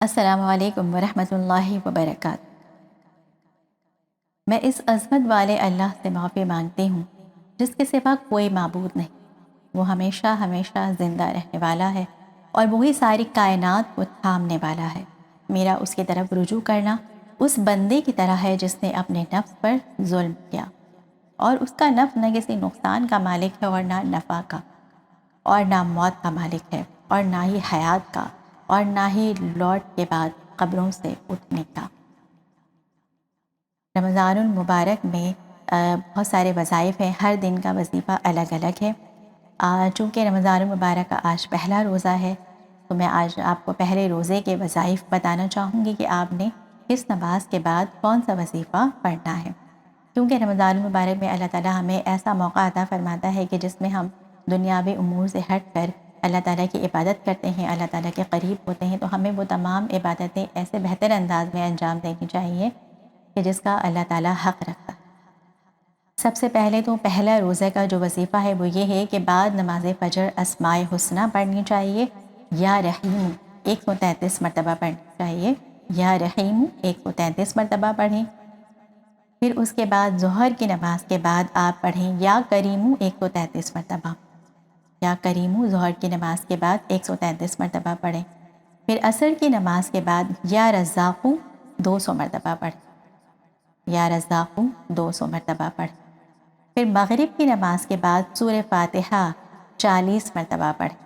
السلام علیکم ورحمۃ اللہ وبرکاتہ۔ میں اس عظمت والے اللہ سے معافی مانگتی ہوں جس کے سوا کوئی معبود نہیں۔ وہ ہمیشہ ہمیشہ زندہ رہنے والا ہے اور وہی ساری کائنات کو تھامنے والا ہے۔ میرا اس کی طرف رجوع کرنا اس بندے کی طرح ہے جس نے اپنے نفس پر ظلم کیا، اور اس کا نفس نہ کسی نقصان کا مالک ہے اور نہ نفع کا، اور نہ موت کا مالک ہے اور نہ ہی حیات کا، اور نہ ہی لوٹ کے بعد قبروں سے اٹھنے کا۔ رمضان المبارک میں بہت سارے وظائف ہیں، ہر دن کا وظیفہ الگ الگ ہے۔ چونکہ رمضان المبارک کا آج پہلا روزہ ہے تو میں آج آپ کو پہلے روزے کے وظائف بتانا چاہوں گی کہ آپ نے کس نماز کے بعد کون سا وظیفہ پڑھنا ہے، کیونکہ رمضان المبارک میں اللہ تعالیٰ ہمیں ایسا موقع عطا فرماتا ہے کہ جس میں ہم دنیاوی امور سے ہٹ کر اللہ تعالیٰ کی عبادت کرتے ہیں، اللہ تعالیٰ کے قریب ہوتے ہیں، تو ہمیں وہ تمام عبادتیں ایسے بہتر انداز میں انجام دینی چاہیے کہ جس کا اللہ تعالیٰ حق رکھتا ہے۔ سب سے پہلے تو پہلا روزہ کا جو وظیفہ ہے وہ یہ ہے کہ بعد نماز فجر اسماء حسنہ پڑھنی چاہیے، یا رحیم 133 مرتبہ پڑھنی چاہیے، یا رحیم 133 مرتبہ پڑھیں۔ پھر اس کے بعد ظہر کی نماز کے بعد آپ پڑھیں یا کریمو 133 مرتبہ، یا کریمو ظہر کی نماز کے بعد 133 مرتبہ پڑھیں۔ پھر عصر کی نماز کے بعد یا رزاقو 200 مرتبہ پڑھیں، یا رزاقو 200 مرتبہ پڑھیں۔ پھر مغرب کی نماز کے بعد سورہ فاتحہ 40 مرتبہ پڑھیں۔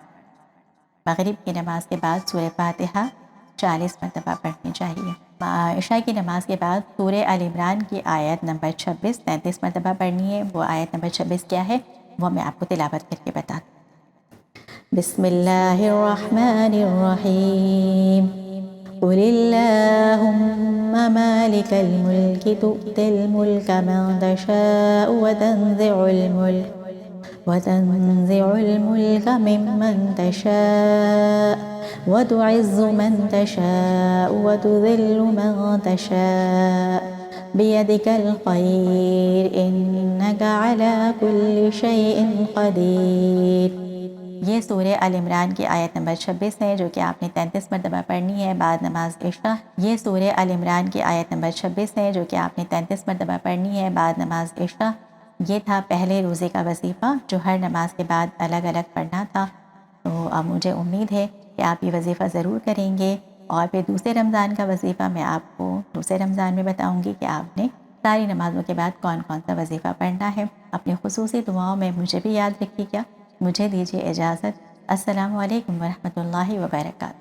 مغرب کی نماز کے بعد سورہ فاتحہ 40 مرتبہ پڑھنی چاہیے۔ عشاء کی نماز کے بعد سورہ آل عمران کی آیت نمبر 26 33 مرتبہ پڑھنی ہے۔ وہ آیت نمبر 26 کیا ہے وہ میں آپ کو تلاوت کر کے بتاتی ہوں۔ بسم اللہ الرحمن الرحیم، قل اللہم مالک الملک تؤتی الملک من تشاء وتنزع الملك ممن تشاء وتعز من تشاء وتذل من تشاء بيدك الخير إنك على كل شيء قدير۔ یہ سورہ آل عمران کی آیت نمبر 26 ہے جو کہ آپ نے 33 مرتبہ پڑھنی ہے بعد نماز عشاء۔ یہ سورہ آل عمران کی آیت نمبر 26 ہے جو کہ آپ نے 33 مرتبہ پڑھنی ہے بعد نماز عشاء۔ یہ تھا پہلے روزے کا وظیفہ جو ہر نماز کے بعد الگ الگ پڑھنا تھا۔ تو اب مجھے امید ہے کہ آپ یہ وظیفہ ضرور کریں گے، اور پھر دوسرے رمضان کا وظیفہ میں آپ کو دوسرے رمضان میں بتاؤں گی کہ آپ نے ساری نمازوں کے بعد کون کون سا وظیفہ پڑھنا ہے۔ اپنی خصوصی دعاؤں میں مجھے بھی یاد رکھیے گا۔ مجھے دیجیے اجازت۔ السلام علیکم ورحمۃ اللہ وبرکاتہ۔